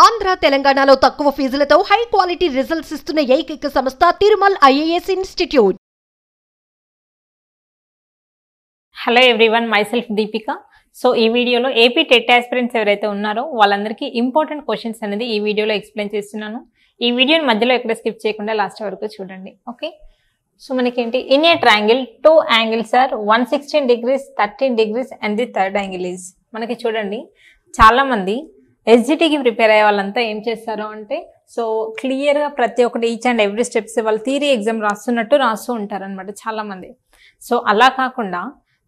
ఆంధ్ర తెలంగాణలో తక్కువ ఫీజులతో high quality results ఇస్తున్న ఏకైక సంస్థ Tirumal IAS institute. Hello everyone, myself Deepika. So ఈ వీడియోలో ఏపీ టెట్ ఆస్పిరెంట్స్ ఎవరైతే ఉన్నారో వాళ్ళందరికీ ఇంపార్టెంట్ క్వశ్చన్స్ అనేది ఈ వీడియోలో ఎక్స్ప్లెయిన్ చేస్తున్నాను. ఈ వీడియోని మధ్యలో ఎక్కడ స్కిప్ చేయకుండా లాస్ట్ వరకు చూడండి. ఓకే, సో మనకేంటి, in a triangle two angles are 116 degrees 13 degrees and the third angle is. మనకి చూడండి, చాలా మంది ఎస్జిటికి ప్రిపేర్ అయ్యే వాళ్ళంతా ఏం చేస్తారు అంటే, సో క్లియర్గా ప్రతి ఒక్కటి ఈచ్ అండ్ ఎవ్రీ స్టెప్స్ వాళ్ళు థియరీ ఎగ్జామ్ రాస్తున్నట్టు రాస్తూ ఉంటారు అనమాట చాలా మంది. సో అలా కాకుండా,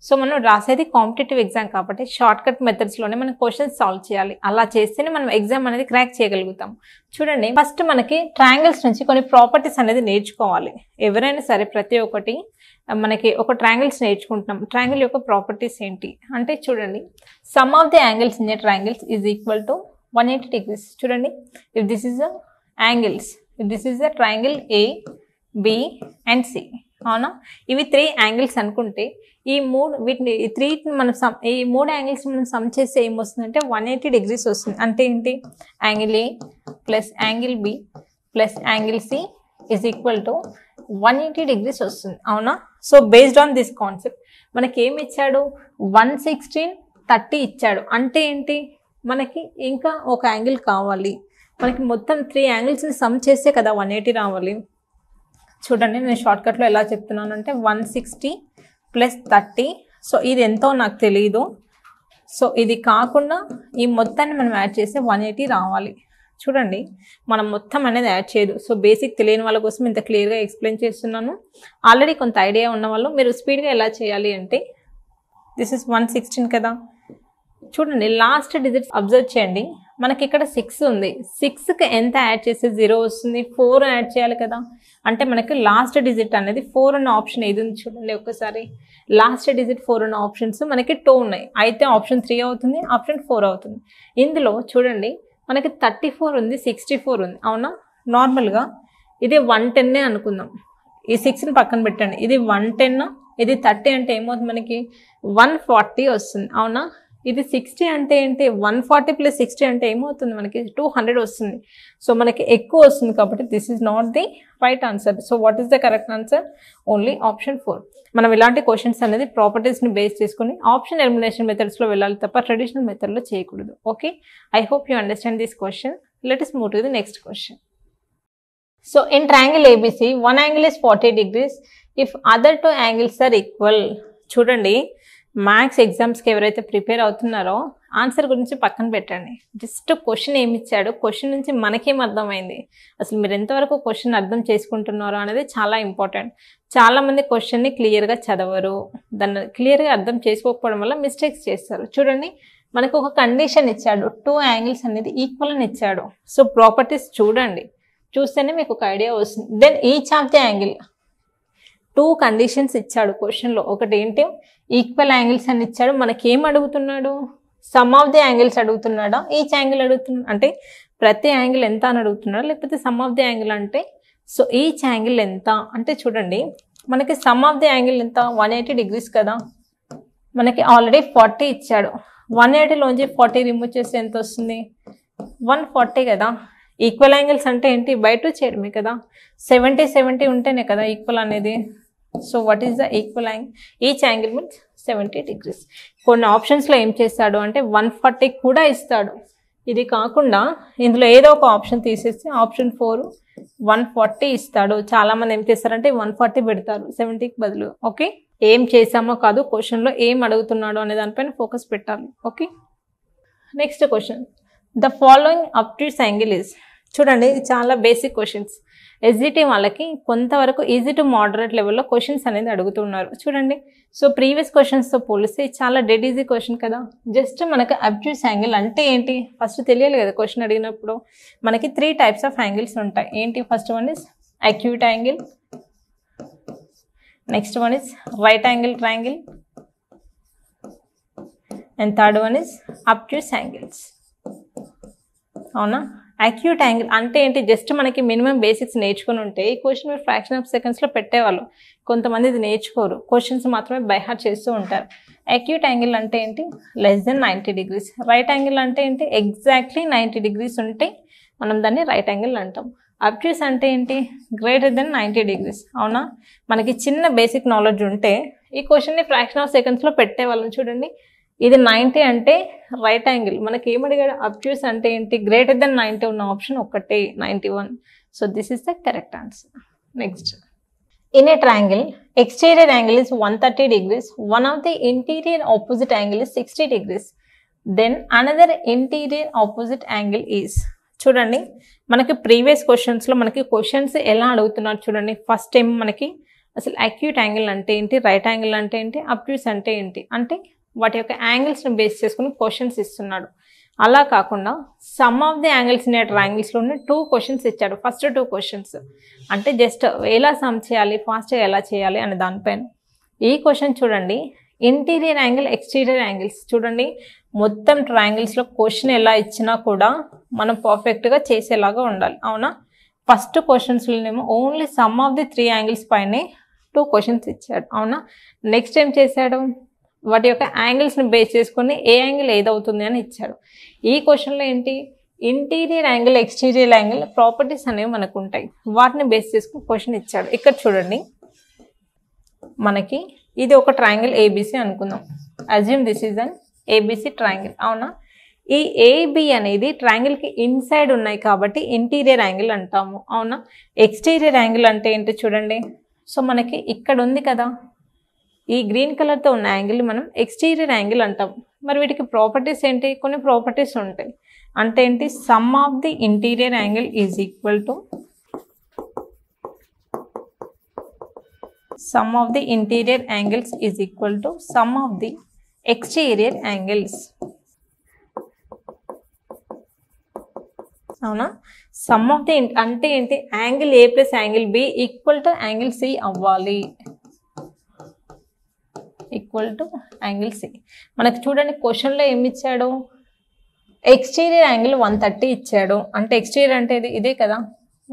సో మనం రాసేది కాంపిటేటివ్ ఎగ్జామ్ కాబట్టి షార్ట్ కట్ మెథడ్స్లోనే మనం క్వశ్చన్స్ సాల్వ్ చేయాలి. అలా చేస్తేనే మనం ఎగ్జామ్ అనేది క్రాక్ చేయగలుగుతాం. చూడండి, ఫస్ట్ మనకి ట్రయాంగిల్స్ నుంచి కొన్ని ప్రాపర్టీస్ అనేది నేర్చుకోవాలి. ఎవరైనా సరే ప్రతి ఒక్కటి మనకి ఒక ట్రయాంగిల్స్ నేర్చుకుంటున్నాం. ట్రయాంగిల్ యొక్క ప్రాపర్టీస్ ఏంటి అంటే, చూడండి, sum of the angles in a triangles is equal to 180 degrees. చూడండి, if this is angles, if this is the triangle A, B and C, అవునా? ఇవి 3 యాంగిల్స్ అనుకుంటే ఈ మూడు యాంగిల్స్ మనం సమ్ చేస్తే ఏమొస్తుందంటే 180 degrees వస్తుంది. అంటే ఏంటి, angle A plus angle B plus angle C is equal to 180 degrees వస్తుంది, అవునా? So based on this concept మనకి ఏమి ఇచ్చాడు, 116 30 ఇచ్చాడు. అంటే ఏంటి, మనకి ఇంకా ఒక యాంగిల్ కావాలి. మనకి మొత్తం 3 యాంగిల్స్ని సమ్ చేస్తే కదా 180 రావాలి. చూడండి, నేను షార్ట్కట్లో ఎలా చెప్తున్నాను అంటే 160 ప్లస్ 30. సో ఇది ఎంతో నాకు తెలియదు. సో ఇది కాకుండా ఈ మొత్తాన్ని మనం యాడ్ చేస్తే 180 రావాలి. చూడండి, మనం మొత్తం అనేది యాడ్ చేయదు. సో బేసిక్ తెలియని వాళ్ళ కోసం ఇంత క్లియర్గా ఎక్స్ప్లెయిన్ చేస్తున్నాను. ఆల్రెడీ కొంత ఐడియా ఉన్న వాళ్ళు మీరు స్పీడ్గా ఎలా చేయాలి అంటే, దిస్ ఇస్ 116 కదా. చూడండి, లాస్ట్ డిజిట్స్ అబ్జర్వ్ చేయండి. మనకి ఇక్కడ 6 ఉంది. 6కి ఎంత యాడ్ చేస్తే 0 వస్తుంది, 4 యాడ్ చేయాలి కదా. అంటే మనకి లాస్ట్ డిజిట్ అనేది 4 అన్న ఆప్షన్ ఏది ఉంది చూడండి ఒక్కసారి. లాస్ట్ డిజిట్ 4 అన్న ఆప్షన్స్ మనకి 2 ఉన్నాయి. అయితే ఆప్షన్ 3 అవుతుంది, ఆప్షన్ 4 అవుతుంది. ఇందులో చూడండి, మనకి 34 ఉంది, 64 ఉంది, అవునా? నార్మల్గా ఇది 110 అనుకుందాం. ఈ 6ని పక్కన పెట్టండి. ఇది 110, ఇది 30 అంటే ఏమవుతుంది, మనకి 140 వస్తుంది, అవునా? ఇది 60 అంటే ఏంటి, 140 ప్లస్ 60 అంటే ఏమవుతుంది, మనకి 200 వస్తుంది. సో మనకి ఎక్కువ వస్తుంది కాబట్టి this is not the right answer. So what is the correct answer, only option 4. మనం ఇలాంటి క్వశ్చన్స్ అనేది ప్రాపర్టీస్ని బేస్ చేసుకుని ఆప్షన్ ఎలిమినేషన్ మెథడ్స్లో వెళ్ళాలి తప్ప ట్రెడిషనల్ మెథడ్లో చేయకూడదు. Okay, I hope you understand this question. Let us move to the next question. So in triangle ABC, one angle is 40 degrees if other 2 angles are equal. చూడండి, maths ఎగ్జామ్స్కి ఎవరైతే prepare అవుతున్నారో answer గురించి పక్కన పెట్టండి. Just question ఏమి ఇచ్చాడు, question నుంచి మనకేం అర్థమైంది, అసలు మీరు ఎంతవరకు క్వశ్చన్ అర్థం చేసుకుంటున్నారో అనేది చాలా ఇంపార్టెంట్. చాలామంది క్వశ్చన్ని క్లియర్గా చదవరు, దాన్ని క్లియర్గా అర్థం చేసుకోకపోవడం వల్ల మిస్టేక్స్ చేస్తారు. చూడండి, మనకు ఒక కండిషన్ ఇచ్చాడు, 2 యాంగిల్స్ అనేది ఈక్వల్ అని ఇచ్చాడు. సో ప్రాపర్టీస్ చూడండి, చూస్తేనే మీకు ఒక ఐడియా వస్తుంది. Then each of the angle, 2 conditions ఇచ్చాడు క్వశ్చన్లో. ఒకటి ఏంటి, ఈక్వల్ యాంగిల్స్ అని ఇచ్చాడు. మనకి ఏం అడుగుతున్నాడు, సమ్ ఆఫ్ ది యాంగిల్స్ అడుగుతున్నాడా, ఈచ్ యాంగిల్ అడుగుతున్నాడు అంటే ప్రతి యాంగిల్ ఎంత అని అడుగుతున్నాడు, లేకపోతే సమ్ ఆఫ్ ది యాంగిల్ అంటే, సో ఈచ్ యాంగిల్ ఎంత అంటే, చూడండి మనకి సమ్ ఆఫ్ ది యాంగిల్ ఎంత, 180 degrees కదా. మనకి ఆల్రెడీ 40 ఇచ్చాడు. 180లోంచి 40 రిమూవ్ చేస్తే ఎంత వస్తుంది, 140 కదా. ఈక్వల్ యాంగిల్స్ అంటే ఏంటి, బై 2 చేయడమే కదా. 70 ఉంటేనే కదా ఈక్వల్ అనేది. So what is the equal angle, each angle means 70 degrees. కొన్ని ఆప్షన్స్లో ఏం చేస్తాడు అంటే 140 కూడా ఇస్తాడు. ఇది కాకుండా ఇందులో ఏదో ఒక ఆప్షన్ తీసేసి ఆప్షన్ 4 140 ఇస్తాడు. చాలామంది ఏం చేస్తారంటే 140 పెడతారు 70కి బదులు. ఓకే, ఏం చేసామో కాదు, క్వశ్చన్లో ఏం అడుగుతున్నాడు అనే దానిపైన ఫోకస్ పెట్టాలి. Okay, next question, the following obtuse angle is. చూడండి, ఇది చాలా బేసిక్ క్వశ్చన్స్. ఎస్జిటి వాళ్ళకి కొంతవరకు ఈజీ టు మోడరేట్ లెవెల్లో క్వశ్చన్స్ అనేది అడుగుతున్నారు. చూడండి, సో ప్రీవియస్ క్వశ్చన్స్తో పోలిస్తే చాలా డెడ్ ఈజీ క్వశ్చన్ కదా. జస్ట్ మనకు అబ్ట్యూస్ యాంగిల్ అంటే ఏంటి ఫస్ట్ తెలియాలి కదా. క్వశ్చన్ అడిగినప్పుడు మనకి 3 types ఆఫ్ యాంగిల్స్ ఉంటాయి. ఏంటి, first one is acute angle, next one is right angle triangle, and third one is obtuse angles, అవునా? అక్యూట్ యాంగిల్ అంటే ఏంటి, జస్ట్ మనకి మినిమం బేసిక్స్ నేర్చుకుని ఉంటే ఈ క్వశ్చన్ మీరు ఫ్రాక్షన్ ఆఫ్ సెకండ్స్లో పెట్టేవాళ్ళు. కొంతమంది ఇది నేర్చుకోరు, క్వశ్చన్స్ మాత్రమే బై హార్ట్ చేస్తూ ఉంటారు. అక్యూట్ యాంగిల్ అంటే ఏంటి, less than 90 degrees. Right angle అంటే ఏంటి, ఎగ్జాక్ట్లీ 90 degrees ఉంటే మనం దాన్ని రైట్ యాంగిల్ అంటాం. అబ్ట్యూస్ అంటే ఏంటి, గ్రేటర్ దెన్ 90 degrees. అవునా, మనకి చిన్న బేసిక్ నాలెడ్జ్ ఉంటే ఈ క్వశ్చన్ని ఫ్రాక్షన్ ఆఫ్ సెకండ్స్లో పెట్టేవాళ్ళని. చూడండి, ఇది 90 అంటే రైట్ యాంగిల్. మనకి ఏమడిగాడు, అబ్ట్యూస్ అంటే ఏంటి, గ్రేటర్ దెన్ 90 ఉన్న ఆప్షన్ ఒకటే, 91. So this is the correct answer. Next, in a triangle exterior angle is 130 degrees, one of the interior opposite angle is 60 degrees, then another interior opposite angle is. చూడండి, మనకి previous క్వశ్చన్స్లో మనకి questions ఎలా అడుగుతున్నారు చూడండి. First time మనకి అసలు acute angle అంటే ఏంటి, రైట్ యాంగిల్ అంటే ఏంటి, అబ్ట్యూస్ అంటే ఏంటి, అంటే వాటి యొక్క యాంగిల్స్ని బేస్ చేసుకుని క్వశ్చన్స్ ఇస్తున్నాడు. అలా కాకుండా sum of the angles in ట్రయాంగిల్స్లోనే 2 క్వశ్చన్స్ ఇచ్చాడు. ఫస్ట్ 2 క్వశ్చన్స్ అంటే జస్ట్ ఎలా సమ్ చేయాలి, ఫాస్ట్గా ఎలా చేయాలి అనే దానిపైన. ఈ క్వశ్చన్ చూడండి, ఇంటీరియర్ యాంగిల్, ఎక్స్టీరియర్ యాంగిల్స్. చూడండి, మొత్తం ట్రయాంగిల్స్లో క్వశ్చన్ ఎలా ఇచ్చినా కూడా మనం పర్ఫెక్ట్గా చేసేలాగా ఉండాలి. అవునా, ఫస్ట్ క్వశ్చన్స్లోనేమో only sum of the 3 angles పైనే 2 క్వశ్చన్స్ ఇచ్చాడు. అవునా, నెక్స్ట్ ఏం చేశాడు, వాటి యొక్క యాంగిల్స్ని బేస్ చేసుకొని ఏ యాంగిల్ ఏదవుతుంది అని ఇచ్చాడు. ఈ క్వశ్చన్లో ఏంటి, interior angle, exterior angle properties అనేవి మనకు ఉంటాయి, వాటిని బేస్ చేసుకుని క్వశ్చన్ ఇచ్చాడు. ఇక్కడ చూడండి, మనకి ఇది ఒక ట్రయాంగిల్ ఏబిసి అనుకుందాం. Assume this is an ABC triangle. అవునా, ఈ ఏబి అనేది ట్రయాంగిల్కి ఇన్సైడ్ ఉన్నాయి కాబట్టి ఇంటీరియర్ యాంగిల్ అంటాము. అవునా, ఎక్స్టీరియర్ యాంగిల్ అంటే ఏంటి చూడండి. సో మనకి ఇక్కడ ఉంది కదా, ఈ గ్రీన్ కలర్తో ఉన్న యాంగిల్ మనం ఎక్స్టీరియర్ యాంగిల్ అంటాం. మరి వీటికి ప్రాపర్టీస్ ఏంటి, కొన్ని ప్రాపర్టీస్ ఉంటాయి. అంటే ఏంటి, sum of the interior angle is equal to sum of the interior angles is equal to sum of the exterior angles. అవునా, సమ్ ఆఫ్ ది అంటే ఏంటి, angle A plus angle B equal to angle C అవ్వాలి, equal to angle C. మనకు చూడండి క్వశ్చన్లో ఏమి ఇచ్చాడు, exterior angle 130 ఇచ్చాడు. అంటే ఎక్స్టీరియర్ అంటే ఇదే కదా,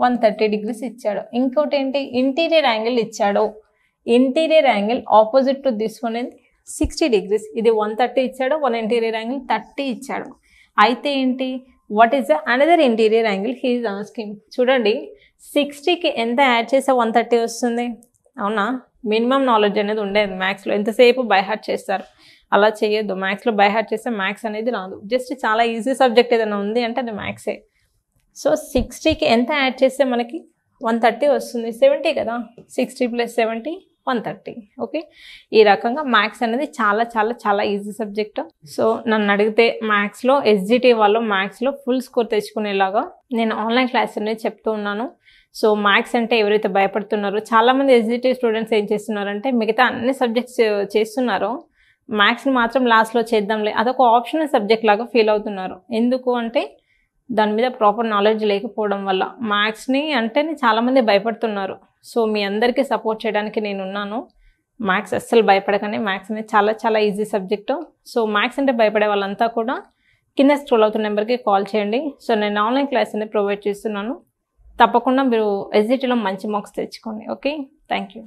130 degrees ఇచ్చాడు. ఇంకోటి ఏంటి, ఇంటీరియర్ యాంగిల్ ఇచ్చాడు. Interior angle opposite to this one ఏంటి, 60 degrees. ఇది 130 ఇచ్చాడు, 1 ఇంటీరియర్ యాంగిల్ 30 ఇచ్చాడు. అయితే ఏంటి, what is the another interior angle he is asking. చూడండి, 60కి ఎంత యాడ్ చేస్తే 130 వస్తుంది. అవునా, మినిమం నాలెడ్జ్ అనేది ఉండేది మ్యాథ్స్లో. ఎంతసేపు బై హార్ట్ చేస్తారు, అలా చేయొద్దు. మ్యాథ్స్లో బై హార్ట్ చేస్తే మ్యాథ్స్ అనేది రాదు. జస్ట్ చాలా ఈజీ సబ్జెక్ట్ ఏదైనా ఉంది అంటే అది మ్యాథ్సే. సో 60కి ఎంత యాడ్ చేస్తే మనకి 130 వస్తుంది, 70 కదా. 60 + 70 130. ఓకే, ఈ రకంగా మ్యాథ్స్ అనేది చాలా చాలా చాలా ఈజీ సబ్జెక్ట్. సో నన్ను అడిగితే మ్యాథ్స్లో ఎస్జిటి వాళ్ళు మ్యాథ్స్లో ఫుల్ స్కోర్ తెచ్చుకునేలాగా నేను ఆన్లైన్ క్లాస్ అనేది చెప్తూ ఉన్నాను. సో మ్యాథ్స్ అంటే ఎవరైతే భయపడుతున్నారో, చాలామంది ఎస్జిటి స్టూడెంట్స్ ఏం చేస్తున్నారంటే మిగతా అన్ని సబ్జెక్ట్స్ చేస్తున్నారో మ్యాథ్స్ని మాత్రం లాస్ట్లో చేద్దాంలే, అదొక ఆప్షనల్ సబ్జెక్ట్ లాగా ఫీల్ అవుతున్నారు. ఎందుకు అంటే దాని మీద ప్రాపర్ నాలెడ్జ్ లేకపోవడం వల్ల మ్యాథ్స్ని అంటేనే చాలామంది భయపడుతున్నారు. సో మీ అందరికీ సపోర్ట్ చేయడానికి నేను ఉన్నాను. మ్యాథ్స్ అస్సలు భయపడకనే, మ్యాథ్స్ అనేది చాలా చాలా ఈజీ సబ్జెక్టు. సో మ్యాథ్స్ అంటే భయపడే వాళ్ళంతా కూడా కింద స్క్రోల్ అవుతున్న నెంబర్కి కాల్ చేయండి. సో నేను ఆన్లైన్ క్లాస్ అనేది ప్రొవైడ్ చేస్తున్నాను. తప్పకుండా మీరు ఎస్జిటిలో మంచి మార్క్స్ తెచ్చుకోండి. Okay, thank you.